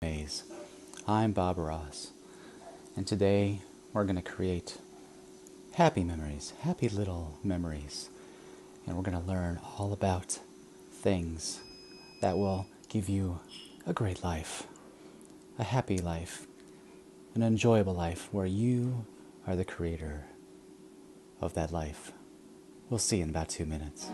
Amaze. I'm Bob Ross, and today we're going to create happy memories, happy little memories, and we're going to learn all about things that will give you a great life, a happy life, an enjoyable life where you are the creator of that life. We'll see you in about 2 minutes.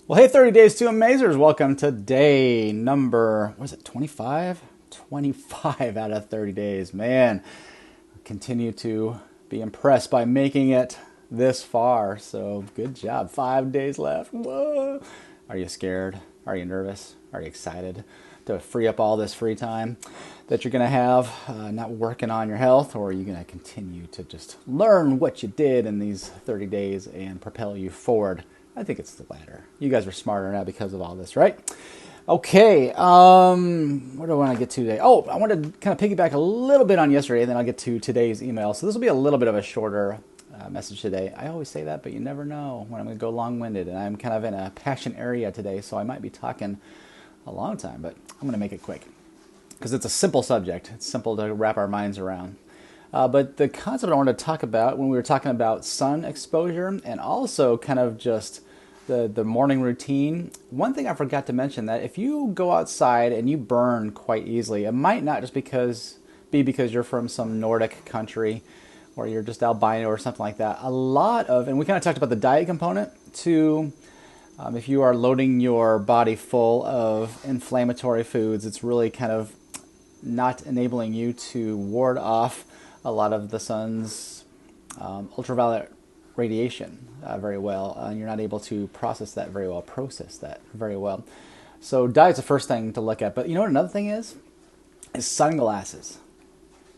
Well, hey, 30 Days to Amazers. Welcome to day number, what is it, 25? 25 out of 30 days. Man, I continue to be impressed by making it this far. So good job. 5 days left. Whoa. Are you scared? Are you nervous? Are you excited to free up all this free time that you're going to have not working on your health? Or are you going to continue to just learn what you did in these 30 days and propel you forward? I think it's the latter. You guys are smarter now because of all this, right? Okay, what do I want to get to today? Oh, I want to kind of piggyback a little bit on yesterday, and then I'll get to today's email. So this will be a little bit of a shorter message today. I always say that, but you never know when I'm going to go long-winded, and I'm kind of in a passion area today, so I might be talking a long time, but I'm going to make it quick because it's a simple subject. It's simple to wrap our minds around. But the concept I wanted to talk about when we were talking about sun exposure and also kind of just the morning routine, one thing I forgot to mention, that if you go outside and you burn quite easily, it might not just be because you're from some Nordic country or you're just albino or something like that. A lot of, and we kind of talked about the diet component too. If you are loading your body full of inflammatory foods, it's really kind of not enabling you to ward off a lot of the sun's ultraviolet radiation very well, and you're not able to process that very well. So diet's the first thing to look at. But you know what another thing is sunglasses.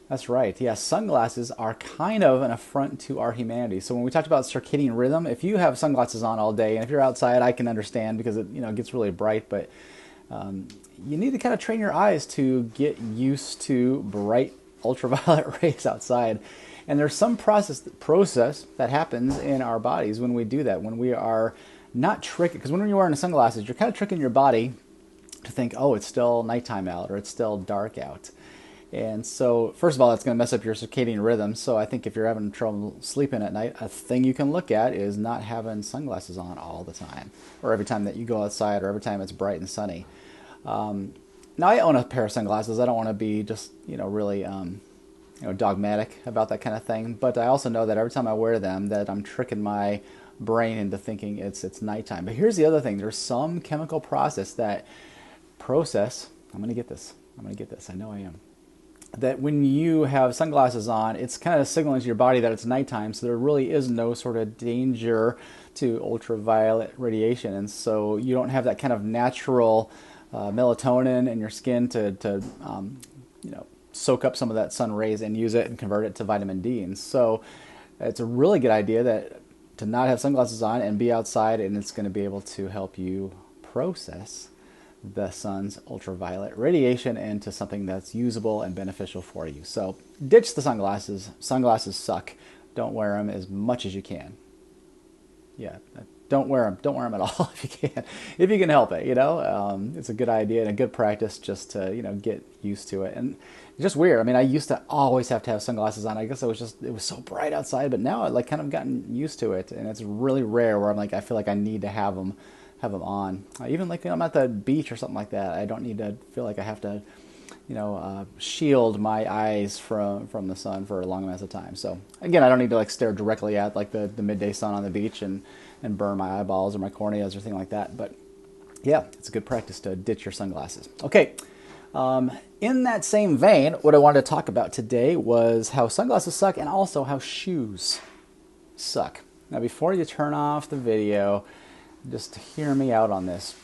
That's right. Yeah, sunglasses are kind of an affront to our humanity. So when we talked about circadian rhythm, if you have sunglasses on all day, and if you're outside, I can understand because it gets really bright, but you need to kind of train your eyes to get used to bright ultraviolet rays outside. And there's some process that happens in our bodies when we do that, when we are not tricking, because when you're wearing sunglasses, you're kind of tricking your body to think, oh, it's still nighttime out or it's still dark out. And so, first of all, it's going to mess up your circadian rhythm. So I think if you're having trouble sleeping at night, a thing you can look at is not having sunglasses on all the time, or every time that you go outside, or every time it's bright and sunny. Now, I own a pair of sunglasses. I don't want to be just, really, dogmatic about that kind of thing. But I also know that every time I wear them, that I'm tricking my brain into thinking it's nighttime. But here's the other thing: there's some chemical process I'm going to get this. I know I am. That when you have sunglasses on, it's kind of signaling to your body that it's nighttime, so there really is no sort of danger to ultraviolet radiation, and so you don't have that kind of natural melatonin in your skin to soak up some of that sun rays and use it and convert it to vitamin D. And so it's a really good idea to not have sunglasses on and be outside, and it's going to be able to help you process the sun's ultraviolet radiation into something that's usable and beneficial for you. So ditch the sunglasses. Sunglasses suck. Don't wear them as much as you can. Yeah, don't wear them. Don't wear them at all if you can. If you can help it, it's a good idea and a good practice just to, get used to it. And it's just weird. I mean, I used to always have to have sunglasses on. I guess it was so bright outside, but now I kind of gotten used to it, and it's really rare where I feel like I need to have them on. Even I'm at the beach or something like that, I don't need to feel like I have to, shield my eyes from the sun for long amounts of time. So again, I don't need to stare directly at the midday sun on the beach and burn my eyeballs or my corneas or anything like that. But yeah, it's a good practice to ditch your sunglasses. Okay. In that same vein, what I wanted to talk about today was how sunglasses suck and also how shoes suck. Now, before you turn off the video, just hear me out on this.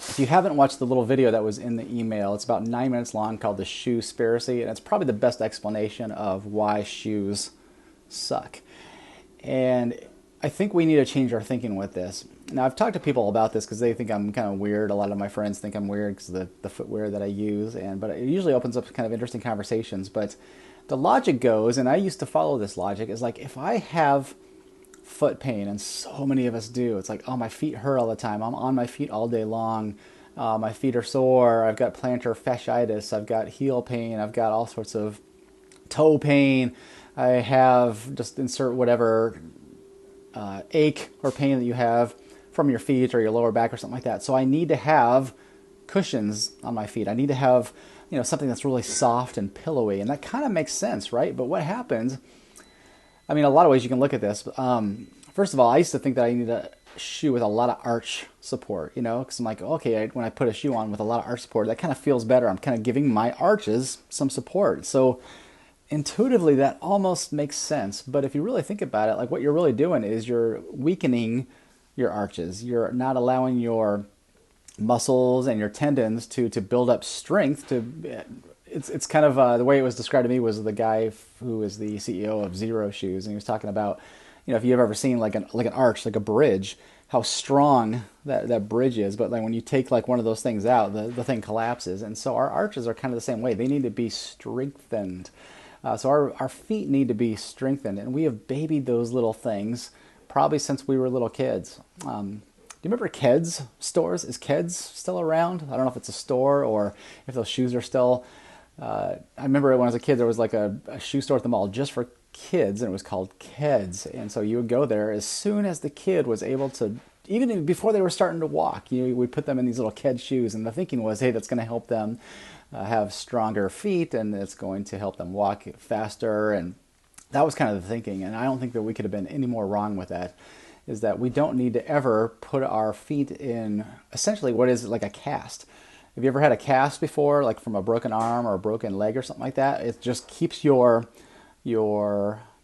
If you haven't watched the little video that was in the email, it's about 9 minutes long, called The Shoespiracy, and it's probably the best explanation of why shoes suck. And I think we need to change our thinking with this. Now, I've talked to people about this because they think I'm kind of weird. A lot of my friends think I'm weird because of the footwear that I use, but it usually opens up kind of interesting conversations. But the logic goes, and I used to follow this logic, is if I have foot pain, and so many of us do, it's oh, my feet hurt all the time, I'm on my feet all day long, my feet are sore, I've got plantar fasciitis, I've got heel pain, I've got all sorts of toe pain, I have, just insert whatever ache or pain that you have from your feet or your lower back or something like that. So I need to have cushions on my feet. I need to have something that's really soft and pillowy, and that kind of makes sense, right? But what happens, a lot of ways you can look at this. First of all, I used to think that I needed a shoe with a lot of arch support, because I'm okay, when I put a shoe on with a lot of arch support, that kind of feels better. I'm kind of giving my arches some support. So intuitively, that almost makes sense. But if you really think about it, what you're really doing is you're weakening your arches. You're not allowing your muscles and your tendons to build up strength to... It's kind of the way it was described to me was the guy who is the CEO of Zero Shoes, and he was talking about, if you've ever seen an arch, like a bridge, how strong that bridge is. But when you take one of those things out, the thing collapses. And so our arches are kind of the same way. They need to be strengthened. So our feet need to be strengthened, and we have babied those little things probably since we were little kids. Do you remember Keds stores? Is Keds still around? I don't know if it's a store or if those shoes are still... I remember when I was a kid, there was a shoe store at the mall just for kids, and it was called Keds. And so you would go there as soon as the kid was able to, even before they were starting to walk, we put them in these little Keds shoes. And the thinking was, hey, that's going to help them have stronger feet, and it's going to help them walk faster. And that was kind of the thinking. And I don't think that we could have been any more wrong with that, is that we don't need to ever put our feet in essentially what is like a cast. Have you ever had a cast before, from a broken arm or a broken leg or something like that? It just keeps your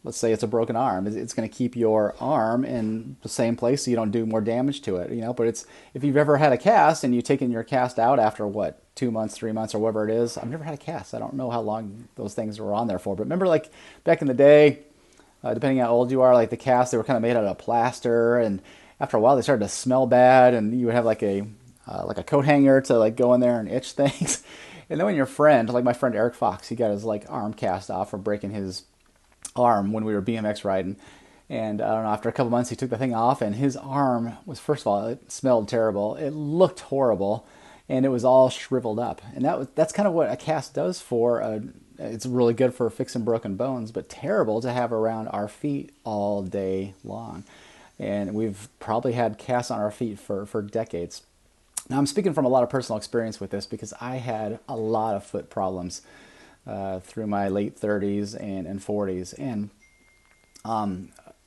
let's say it's a broken arm. It's going to keep your arm in the same place so you don't do more damage to it, But if you've ever had a cast and you've taken your cast out after 2 months, 3 months, or whatever it is. I've never had a cast. I don't know how long those things were on there for. But remember, back in the day, depending on how old you are, the casts, they were kind of made out of plaster, and after a while they started to smell bad, and you would have a coat hanger to go in there and itch things. And then when your friend, my friend Eric Fox, he got his arm cast off for breaking his arm when we were BMX riding. And I don't know, after a couple months, he took the thing off, and his arm was, first of all, it smelled terrible. It looked horrible, and it was all shriveled up. And that's kind of what a cast does for it's really good for fixing broken bones, but terrible to have around our feet all day long. And we've probably had casts on our feet for decades. Now, I'm speaking from a lot of personal experience with this because I had a lot of foot problems through my late 30s and 40s. And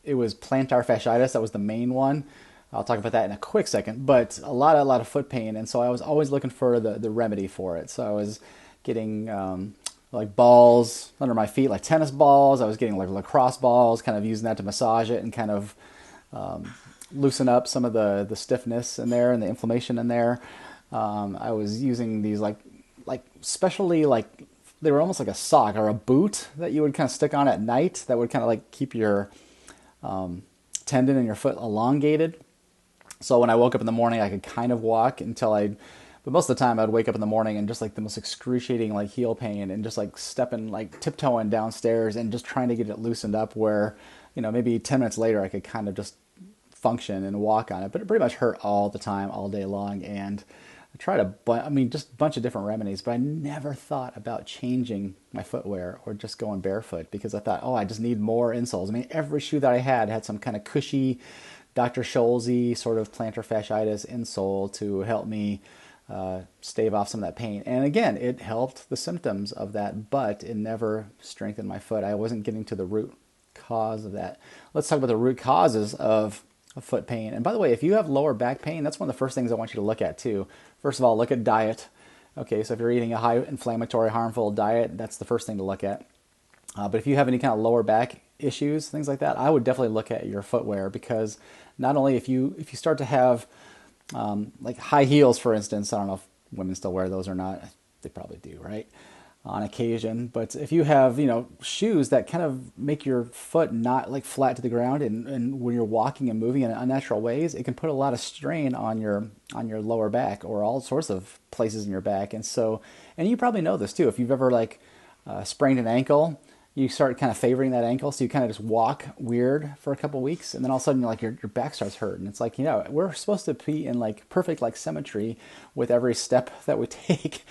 it was plantar fasciitis. That was the main one. I'll talk about that in a quick second. But a lot of foot pain. And so I was always looking for the remedy for it. So I was getting like balls under my feet, like tennis balls. I was getting like lacrosse balls, kind of using that to massage it and kind of loosen up some of the stiffness in there and the inflammation in there. I was using these like specially like, they were almost like a sock or a boot that you would kind of stick on at night that would kind of like keep your tendon in your foot elongated. So when I woke up in the morning, I could kind of walk but most of the time I'd wake up in the morning and just like the most excruciating like heel pain and just like tiptoeing downstairs and just trying to get it loosened up where, maybe 10 minutes later I could kind of just function and walk on it. But it pretty much hurt all the time, all day long. And I tried just a bunch of different remedies, but I never thought about changing my footwear or just going barefoot because I thought, I just need more insoles. I mean, every shoe that I had some kind of cushy Dr. Scholl's-y sort of plantar fasciitis insole to help me stave off some of that pain. And again, it helped the symptoms of that, but it never strengthened my foot. I wasn't getting to the root cause of that. Let's talk about the root causes of foot pain. And by the way, if you have lower back pain, that's one of the first things I want you to look at too. First of all, look at diet. Okay, so if you're eating a high inflammatory, harmful diet, that's the first thing to look at. But if you have any kind of lower back issues, things like that, I would definitely look at your footwear because not only if you start to have like high heels, for instance, I don't know if women still wear those or not. They probably do, right? On occasion. But if you have, shoes that kind of make your foot not like flat to the ground and when you're walking and moving in unnatural ways, it can put a lot of strain on your lower back or all sorts of places in your back. And you probably know this too. If you've ever sprained an ankle, you start kind of favoring that ankle, so you kind of just walk weird for a couple weeks, and then all of a sudden your back starts hurting. It's like, we're supposed to be in like perfect like symmetry with every step that we take,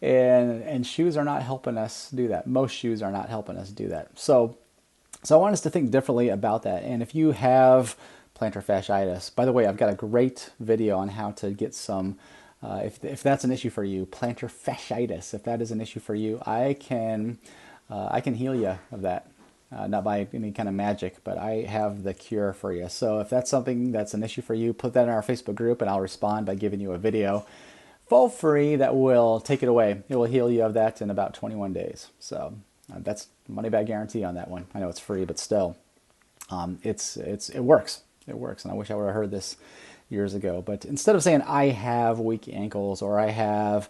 and shoes are not helping us do that. Most shoes are not helping us do that. So I want us to think differently about that. And if you have plantar fasciitis, by the way, I've got a great video on how to get some. If that's an issue for you, plantar fasciitis, if that is an issue for you, I can heal you of that. Not by any kind of magic, but I have the cure for you. So if that's something that's an issue for you, put that in our Facebook group and I'll respond by giving you a video for free that will take it away. It will heal you of that in about 21 days. So that's money back guarantee on that one. I know it's free, but still, it works. It works. And I wish I would have heard this years ago. But instead of saying I have weak ankles or I have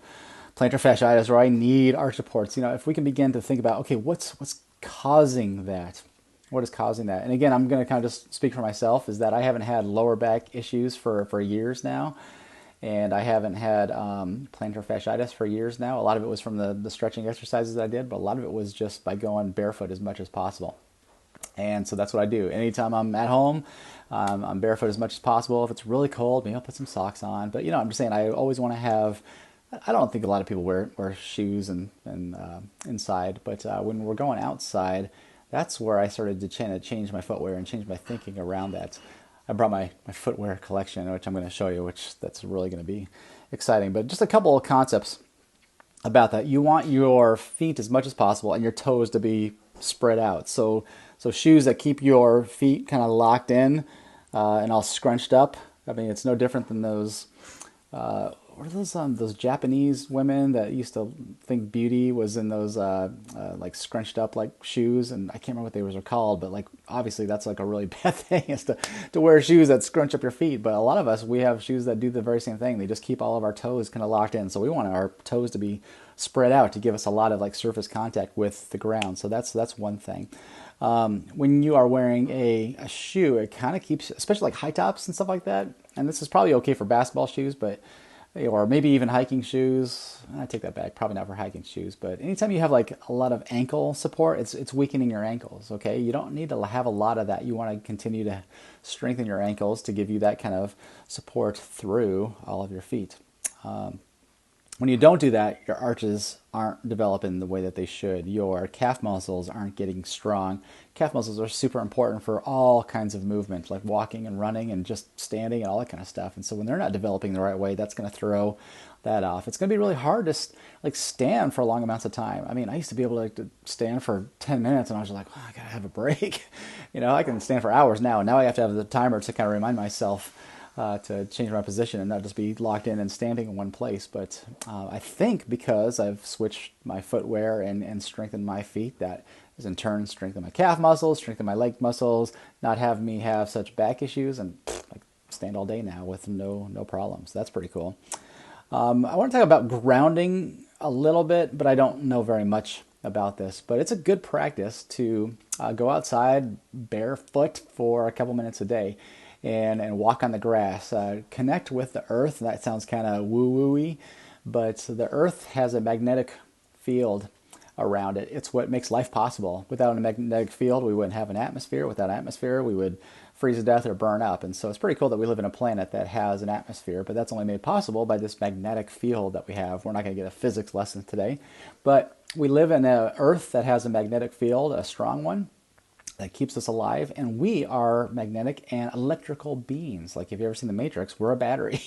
plantar fasciitis or I need arch supports, if we can begin to think about, okay, what's causing that? What is causing that? And again, I'm going to kind of just speak for myself, is that I haven't had lower back issues for years now. And I haven't had plantar fasciitis for years now. A lot of it was from the stretching exercises I did, but a lot of it was just by going barefoot as much as possible. And so that's what I do. Anytime I'm at home, I'm barefoot as much as possible. If it's really cold, maybe I'll put some socks on. But I'm just saying, I always want to have. I don't think a lot of people wear shoes and inside, but when we're going outside, that's where I started to change my footwear and change my thinking around that. I brought my footwear collection, which I'm going to show you, which that's really going to be exciting. But just a couple of concepts about that. You want your feet as much as possible and your toes to be spread out. So shoes that keep your feet kind of locked in and all scrunched up. I mean, it's no different than those. What are those Japanese women that used to think beauty was in those like scrunched up like shoes, and I can't remember what they were called, but like obviously that's like a really bad thing is to wear shoes that scrunch up your feet. But a lot of us, we have shoes that do the very same thing. They just keep all of our toes kind of locked in. So we want our toes to be spread out to give us a lot of like surface contact with the ground. So that's one thing. When you are wearing a shoe, it kind of keeps, especially like high tops and stuff like that. And this is probably okay for basketball shoes, but or maybe even hiking shoes. I take that back, probably not for hiking shoes, but anytime you have like a lot of ankle support, it's weakening your ankles, okay? You don't need to have a lot of that. You want to continue to strengthen your ankles to give you that kind of support through all of your feet. When you don't do that, your arches aren't developing the way that they should. Your calf muscles aren't getting strong. Calf muscles are super important for all kinds of movement, like walking and running and just standing and all that kind of stuff. And so when they're not developing the right way, that's going to throw that off. It's going to be really hard to like stand for long amounts of time. I mean, I used to be able to stand for 10 minutes and I was like, oh, I got to have a break. I can stand for hours now. Now I have to have the timer to kind of remind myself to change my position and not just be locked in and standing in one place. But I think because I've switched my footwear and strengthened my feet, that has in turn strengthened my calf muscles, strengthened my leg muscles, not have me have such back issues, and I stand all day now with no problems. That's pretty cool. I want to talk about grounding a little bit, but I don't know very much about this. But it's a good practice to go outside barefoot for a couple minutes a day. And walk on the grass. Connect with the earth. That sounds kind of woo-woo-y, but the earth has a magnetic field around it. It's what makes life possible. Without a magnetic field, we wouldn't have an atmosphere. Without atmosphere, we would freeze to death or burn up. And so it's pretty cool that we live in a planet that has an atmosphere, but that's only made possible by this magnetic field that we have. We're not going to get a physics lesson today, but we live in an earth that has a magnetic field, a strong one, that keeps us alive, and we are magnetic and electrical beings. Like if you've ever seen The Matrix, we're a battery.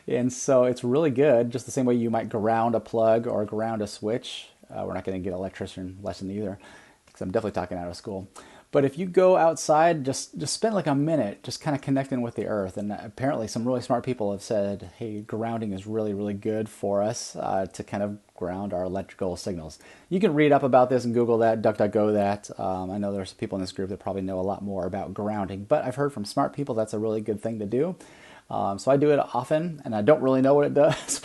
And so it's really good, just the same way you might ground a plug or ground a switch. We're not going to get an electrician lesson either, because I'm definitely talking out of school. But if you go outside, just spend like a minute just kind of connecting with the earth. And apparently some really smart people have said, hey, grounding is really, really good for us to kind of ground our electrical signals. You can read up about this and Google that, DuckDuckGo that. I know there's people in this group that probably know a lot more about grounding, but I've heard from smart people that's a really good thing to do. So I do it often, and I don't really know what it does,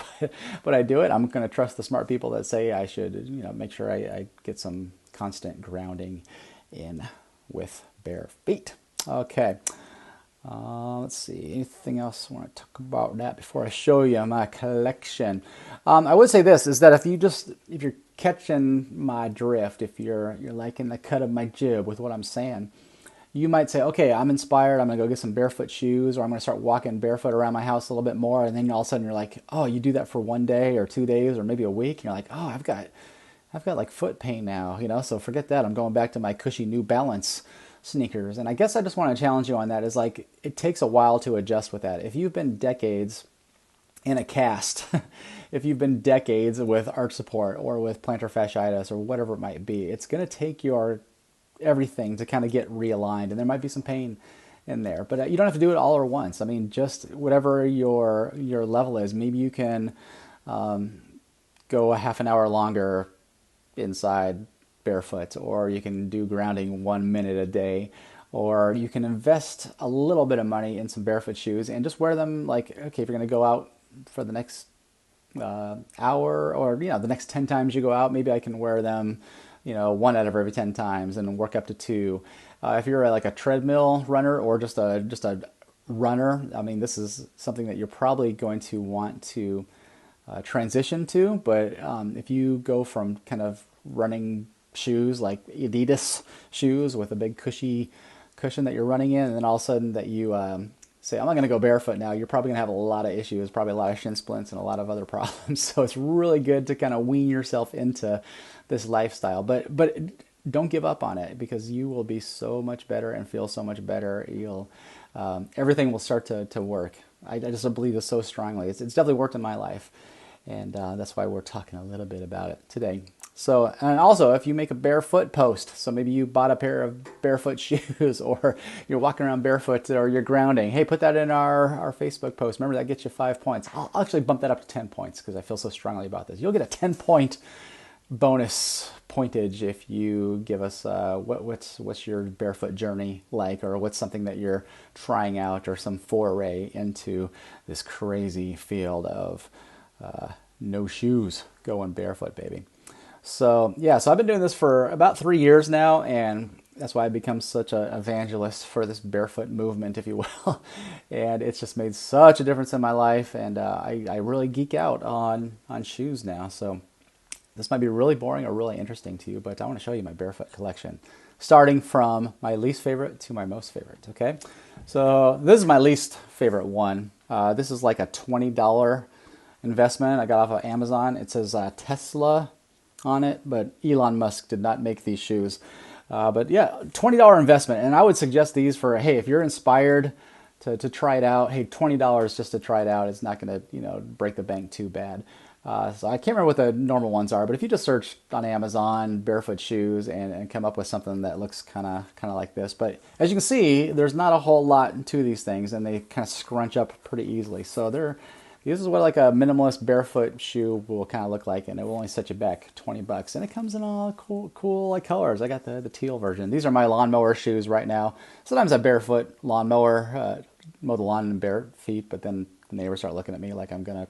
but I do it. I'm going to trust the smart people that say I should, make sure I get some constant grounding in with bare feet. Okay. Let's see. Anything else I want to talk about that before I show you my collection? I would say this is that if you're catching my drift, if you're liking the cut of my jib with what I'm saying, you might say, okay, I'm inspired. I'm gonna go get some barefoot shoes, or I'm gonna start walking barefoot around my house a little bit more. And then all of a sudden you're like, oh, you do that for 1 day or 2 days or maybe a week, and you're like, oh, I've got like foot pain now, so forget that. I'm going back to my cushy New Balance sneakers. And I guess I just want to challenge you on that is like, it takes a while to adjust with that. If you've been decades in a cast, if you've been decades with arch support or with plantar fasciitis or whatever it might be, it's going to take your everything to kind of get realigned. And there might be some pain in there, but you don't have to do it all at once. I mean, just whatever your level is, maybe you can go a half an hour longer inside barefoot, or you can do grounding 1 minute a day, or you can invest a little bit of money in some barefoot shoes and just wear them like, okay, if you're going to go out for the next hour, or the next 10 times you go out, maybe I can wear them 1 out of every 10 times and work up to 2. If you're like a treadmill runner or just a runner, I mean, this is something that you're probably going to want to transition to, but if you go from kind of running shoes like Adidas shoes with a big cushion that you're running in, and then all of a sudden that you say, I'm not going to go barefoot now, you're probably going to have a lot of issues, probably a lot of shin splints and a lot of other problems. So it's really good to kind of wean yourself into this lifestyle, but don't give up on it, because you will be so much better and feel so much better. Everything will start to work. I just believe this so strongly. It's definitely worked in my life. And that's why we're talking a little bit about it today. So, and also if you make a barefoot post, so maybe you bought a pair of barefoot shoes, or you're walking around barefoot, or you're grounding, hey, put that in our Facebook post. Remember, that gets you 5 points. I'll actually bump that up to 10 points because I feel so strongly about this. You'll get a 10-point bonus pointage if you give us what's your barefoot journey like, or what's something that you're trying out, or some foray into this crazy field of no shoes, going barefoot, baby. So yeah, so I've been doing this for about 3 years now, and that's why I become such an evangelist for this barefoot movement, if you will. And it's just made such a difference in my life. And I really geek out on shoes now. So this might be really boring or really interesting to you, but I want to show you my barefoot collection, starting from my least favorite to my most favorite. Okay, so this is my least favorite one. This is like a $20 investment I got off of Amazon. It says Tesla on it, but Elon Musk did not make these shoes. But yeah, $20 investment, and I would suggest these for, hey, if you're inspired to try it out, hey, $20 just to try it out. It's not going to break the bank too bad. So I can't remember what the normal ones are, but if you just search on Amazon barefoot shoes and come up with something that looks kind of like this. But as you can see, there's not a whole lot to these things, and they kind of scrunch up pretty easily. So this is what like a minimalist barefoot shoe will kind of look like, and it will only set you back $20. And it comes in all cool like colors. I got the teal version. These are my lawnmower shoes right now. Sometimes I barefoot lawnmower, mow the lawn in bare feet, but then the neighbors start looking at me like I'm gonna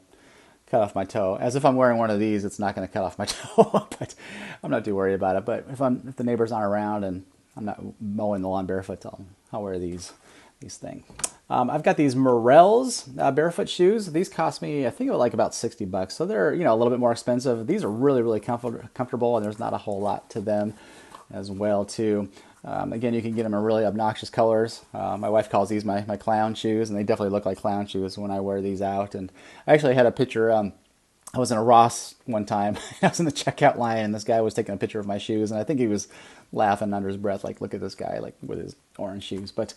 cut off my toe. As if I'm wearing one of these, it's not going to cut off my toe. But I'm not too worried about it. But if the neighbors aren't around and I'm not mowing the lawn barefoot, I'll wear these things. I've got these Morels barefoot shoes. These cost me, I think, like about $60. So they're a little bit more expensive. These are really comfortable, and there's not a whole lot to them as well too. Again, you can get them in really obnoxious colors. My wife calls these my clown shoes, and they definitely look like clown shoes when I wear these out. And I actually had a picture. I was in a Ross one time. I was in the checkout line, and this guy was taking a picture of my shoes, and I think he was laughing under his breath, like, look at this guy, like, with his orange shoes. But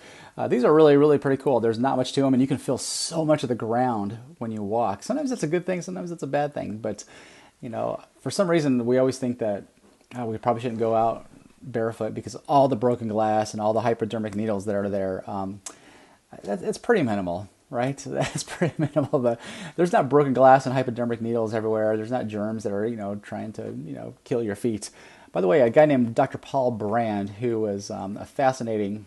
these are really pretty cool. There's not much to them, and you can feel so much of the ground when you walk. Sometimes that's a good thing, sometimes that's a bad thing. But, for some reason, we always think that we probably shouldn't go out barefoot because all the broken glass and all the hypodermic needles that are there, it's pretty minimal, right? That's pretty minimal. There's not broken glass and hypodermic needles everywhere. There's not germs that are, trying to, kill your feet. By the way, a guy named Dr. Paul Brand, who was a fascinating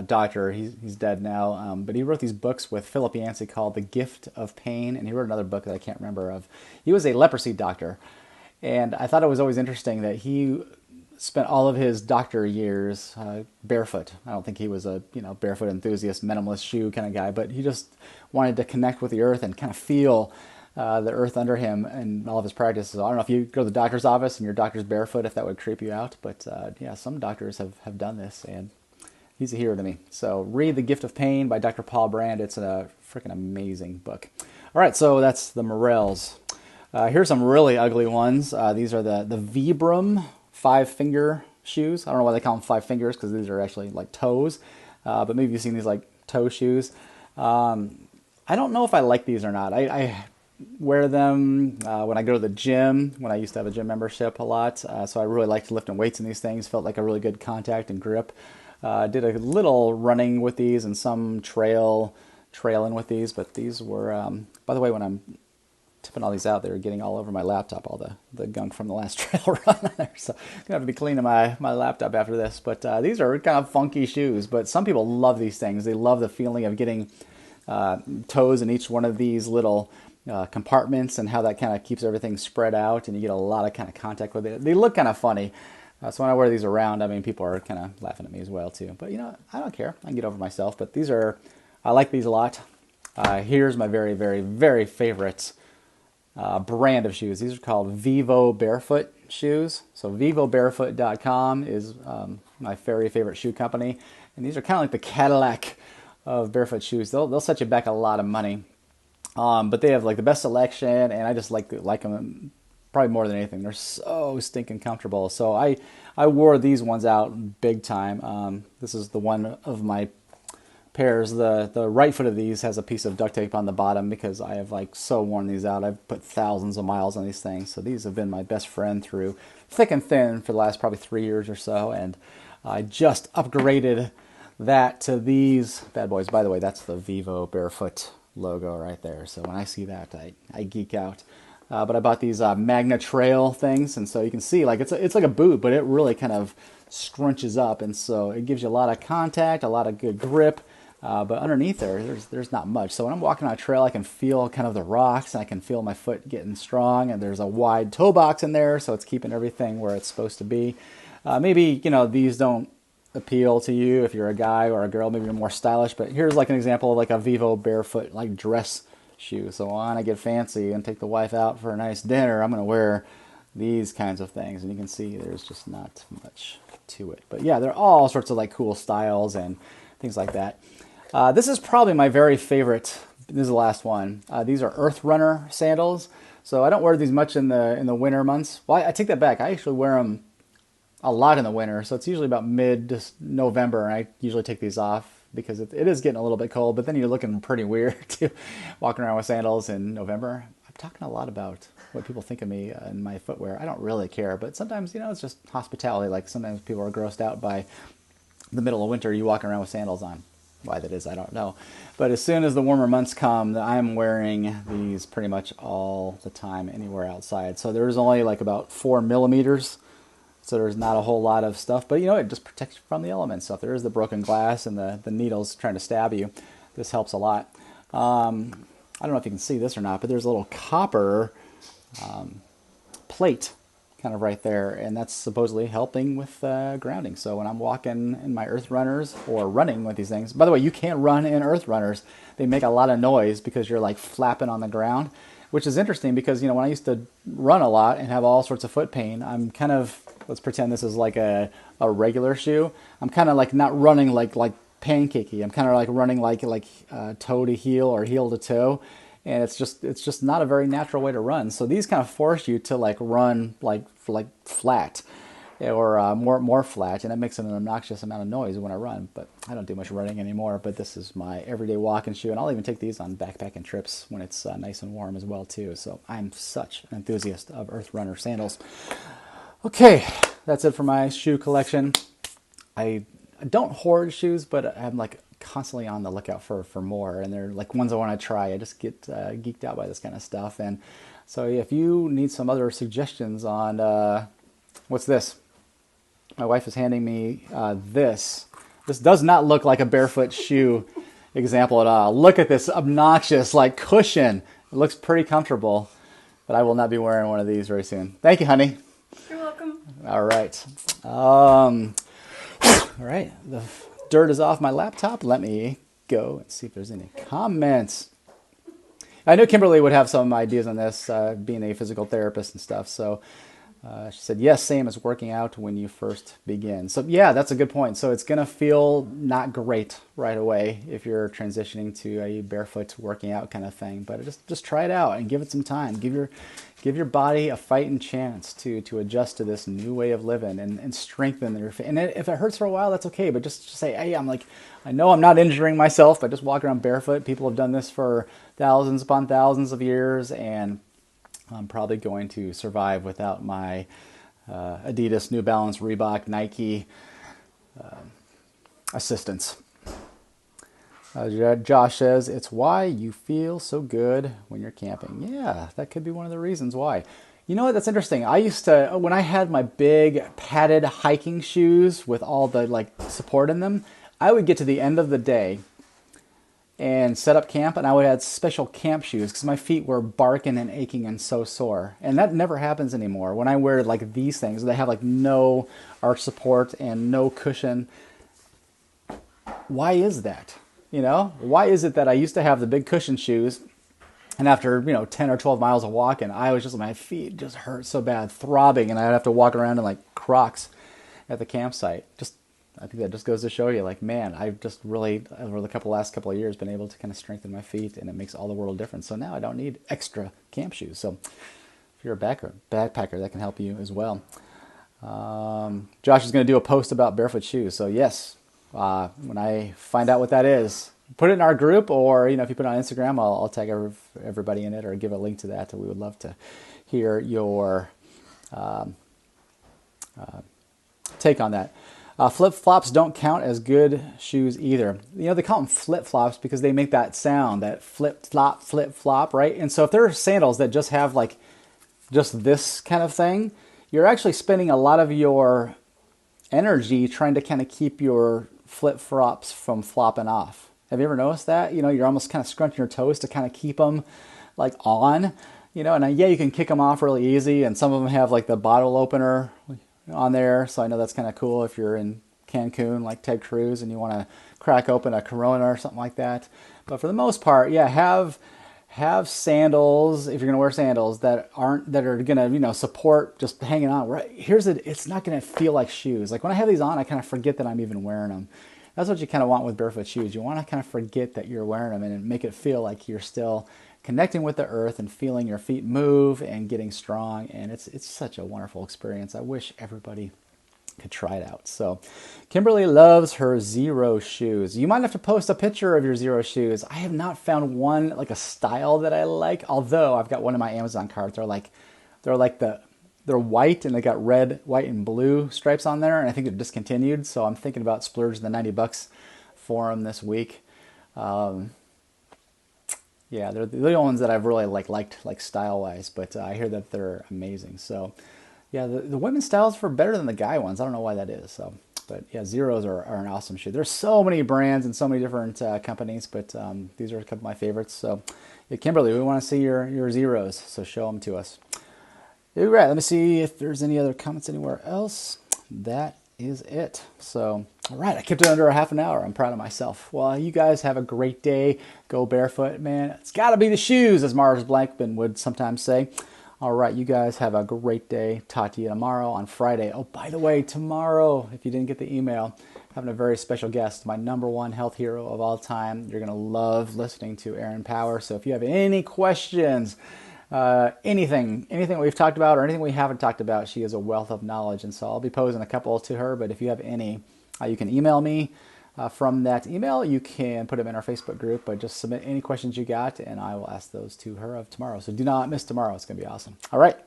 doctor, he's dead now, but he wrote these books with Philip Yancey called The Gift of Pain, and he wrote another book that I can't remember of. He was a leprosy doctor, and I thought it was always interesting that he spent all of his doctor years barefoot. I don't think he was a barefoot enthusiast, minimalist shoe kind of guy, but he just wanted to connect with the earth and kind of feel the earth under him and all of his practices. So I don't know if you go to the doctor's office and your doctor's barefoot, if that would creep you out, but yeah, some doctors have done this, and he's a hero to me. So read The Gift of Pain by Dr. Paul Brand. It's a freaking amazing book. All right, so that's the Morels. Here's some really ugly ones. These are the Vibram 5-finger shoes. I don't know why they call them 5 fingers, because these are actually like toes. But maybe you've seen these like toe shoes. I don't know if I like these or not. I wear them when I go to the gym, when I used to have a gym membership a lot. So I really liked lifting weights in these things. Felt like a really good contact and grip. Did a little running with these and some trailing with these. But these were, by the way, when I'm tipping all these out, they were getting all over my laptop, all the gunk from the last trail run there. So I'm going to have to be cleaning my laptop after this. But these are kind of funky shoes, but some people love these things. They love the feeling of getting toes in each one of these little compartments and how that kind of keeps everything spread out, and you get a lot of kind of contact with it. They look kind of funny. So when I wear these around, I mean, people are kind of laughing at me as well too. But I don't care. I can get over myself. But I like these a lot. Here's my very favorite brand of shoes. These are called Vivo Barefoot shoes. So vivobarefoot.com is my very favorite shoe company, and these are kind of like the Cadillac of barefoot shoes. They'll set you back a lot of money, but they have like the best selection, and I just like them probably more than anything. They're so stinking comfortable. So I wore these ones out big time. This is the one of my pairs. The right foot of these has a piece of duct tape on the bottom because I have like so worn these out. I've put thousands of miles on these things. So these have been my best friend through thick and thin for the last probably 3 years or so. And I just upgraded that to these bad boys. By the way, that's the Vivo Barefoot logo right there. So when I see that, I geek out. But I bought these Magna Trail things, and so you can see like it's like a boot, but it really kind of scrunches up, and so it gives you a lot of contact, a lot of good grip. But underneath there's not much. So when I'm walking on a trail, I can feel kind of the rocks, and I can feel my foot getting strong, and there's a wide toe box in there, so it's keeping everything where it's supposed to be. Maybe, these don't appeal to you if you're a guy or a girl, maybe you're more stylish. But here's like an example of like a Vivo barefoot like dress shoe. So when I get fancy and take the wife out for a nice dinner, I'm going to wear these kinds of things. And you can see there's just not much to it. But yeah, there are all sorts of like cool styles and things like that. This is probably my very favorite. This is the last one. These are Earth Runner sandals. So I don't wear these much in the winter months. Well, I take that back. I actually wear them a lot in the winter. So it's usually about mid-November, and I usually take these off because it is getting a little bit cold. But then you're looking pretty weird too, walking around with sandals in November. I'm talking a lot about what people think of me and my footwear. I don't really care, but sometimes, it's just hospitality. Like sometimes people are grossed out by the middle of winter, you walking around with sandals on. Why that is, I don't know. But as soon as the warmer months come, I'm wearing these pretty much all the time anywhere outside. So there's only like about 4 millimeters. So there's not a whole lot of stuff. But it just protects you from the elements. So if there is the broken glass and the needles trying to stab you, this helps a lot. I don't know if you can see this or not, but there's a little copper plate kind of right there, and that's supposedly helping with grounding. So when I'm walking in my Earth Runners or running with these things, by the way, you can't run in Earth Runners. They make a lot of noise because you're like flapping on the ground, which is interesting because, when I used to run a lot and have all sorts of foot pain, I'm kind of, let's pretend this is like a regular shoe. I'm kind of like not running like pancakey. I'm kind of like running like toe to heel or heel to toe. And it's just not a very natural way to run. So these kind of force you to like run like flat or more flat, and it makes an obnoxious amount of noise when I run. But I don't do much running anymore. But this is my everyday walking shoe, and I'll even take these on backpacking trips when it's nice and warm as well too. So I'm such an enthusiast of Earth Runner sandals. Okay, that's it for my shoe collection. I don't hoard shoes, but I'm like constantly on the lookout for more, and they're like ones I want to try. I just get geeked out by this kind of stuff. And so if you need some other suggestions on what's this, my wife is handing me this does not look like a barefoot shoe example at all. Look at this obnoxious like cushion. It looks pretty comfortable, but I will not be wearing one of these very soon. Thank you, honey. You're welcome. All right. All right, the dirt is off my laptop. Let me go and see if there's any comments. I knew Kimberly would have some ideas on this, being a physical therapist and stuff. So she said, yes, same as working out when you first begin. So yeah, that's a good point. So it's going to feel not great right away if you're transitioning to a barefoot working out kind of thing. But just try it out and give it some time. Give your body a fighting chance to adjust to this new way of living and strengthen your feet. And if it hurts for a while, that's okay. But just say, hey, I know I'm not injuring myself, but just walk around barefoot. People have done this for thousands upon thousands of years, and I'm probably going to survive without my Adidas, New Balance, Reebok, Nike assistance. Josh says, it's why you feel so good when you're camping. Yeah, that could be one of the reasons why. You know what? That's interesting. I used to, when I had my big padded hiking shoes with all the like support in them, I would get to the end of the day and set up camp, and I would have special camp shoes because my feet were barking and aching and so sore. And that never happens anymore. When I wear like these things, they have like no arch support and no cushion. Why is that? Why is it that I used to have the big cushion shoes, and after 10 or 12 miles of walking, I was just, my feet just hurt so bad, throbbing, and I'd have to walk around in like Crocs at the campsite. I think that just goes to show you, like, man, I've just really, over the last couple of years, been able to kind of strengthen my feet, and it makes all the world of difference. So now I don't need extra camp shoes. So if you're a backpacker, that can help you as well. Josh is going to do a post about barefoot shoes. So yes, when I find out what that is, put it in our group, or if you put it on Instagram, I'll tag everybody in it, or give a link to that. We would love to hear your take on that. Flip-flops don't count as good shoes either. They call them flip-flops because they make that sound, that flip-flop, right? And so if there are sandals that just have like just this kind of thing, you're actually spending a lot of your energy trying to kind of keep your flip-flops from flopping off. Have you ever noticed that? You're almost kind of scrunching your toes to kind of keep them like on, and yeah, you can kick them off really easy, and some of them have like the bottle opener on there, so I know that's kind of cool if you're in Cancun like Ted Cruz and you want to crack open a Corona or something like that. But for the most part, yeah, have sandals if you're gonna wear sandals that are gonna support just hanging on. Right it's not gonna feel like shoes. Like when I have these on, I kind of forget that I'm even wearing them. That's what you kind of want with barefoot shoes. You want to kind of forget that you're wearing them and make it feel like you're still connecting with the earth and feeling your feet move and getting strong. And it's such a wonderful experience. I wish everybody could try it out. So Kimberly loves her Zero shoes. You might have to post a picture of your Zero shoes. I have not found one, like a style that I like, although I've got one in my Amazon cart. They're white and they got red, white, and blue stripes on there, and I think they're discontinued. So I'm thinking about splurging the $90 for them this week. Yeah, they're the only ones that I've really liked style wise, but I hear that they're amazing. So yeah, the women's styles are better than the guy ones. I don't know why that is. So, but yeah, Zeros are an awesome shoe. There's so many brands and so many different companies, but these are a couple of my favorites. So, yeah, Kimberly, we want to see your Zeros, so show them to us. All right, let me see if there's any other comments anywhere else. That is it. So, all right, I kept it under a half an hour. I'm proud of myself. Well, you guys have a great day. Go barefoot, man. It's got to be the shoes, as Mars Blackman would sometimes say. All right, you guys have a great day. Talk to you tomorrow on Friday. Oh, by the way, tomorrow, if you didn't get the email, having a very special guest, my #1 health hero of all time. You're going to love listening to Aaron Power. So if you have any questions, anything we've talked about or anything we haven't talked about, she is a wealth of knowledge. And so I'll be posing a couple to her. But if you have any, you can email me. From that email, you can put them in our Facebook group, but just submit any questions you got, and I will ask those to her of tomorrow. So do not miss tomorrow. It's going to be awesome. All right.